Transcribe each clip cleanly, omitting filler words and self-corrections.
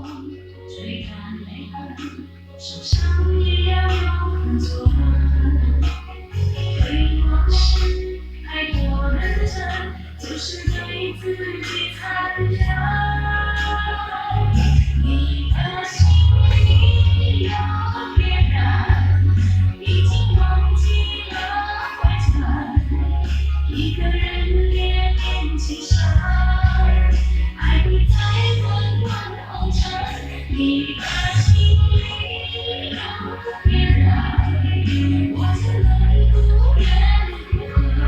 追赶泪痕，受伤也要有分寸。对往事太过认真，就是对自己残忍。你的心里有别人，已经忘记了灰尘。一个人恋恋情深，爱会在滚滚红尘。你的心里有别人，我怎能不怨不恨？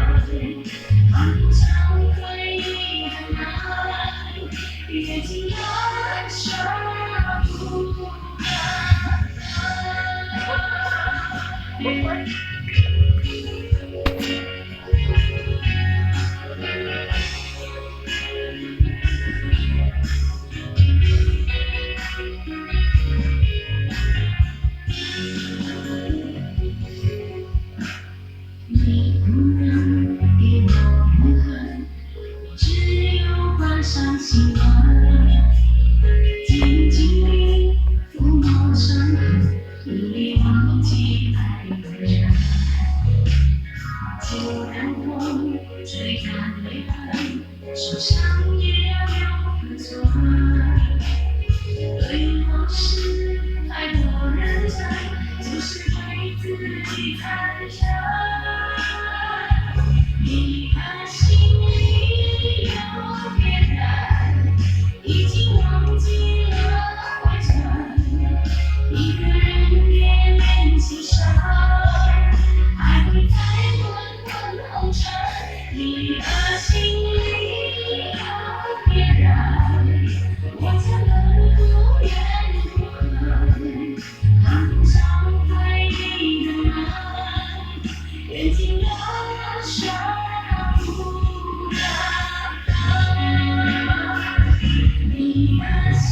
放不下回忆的门，越尽了舍不得。你不能给我永恒，我只有关上心门。静静地抚摸伤痕，你忘记爱的人。就让风吹干泪痕，受伤也要有分寸。对往事太过认真，就是对自己残忍。你的心里有别人，已经忘记了灰尘。一个人恋恋情深，爱会在滚滚红尘。你的心里有别人，我怎能不怨不恨？看不上回忆的门，缘尽了舍不得。你的心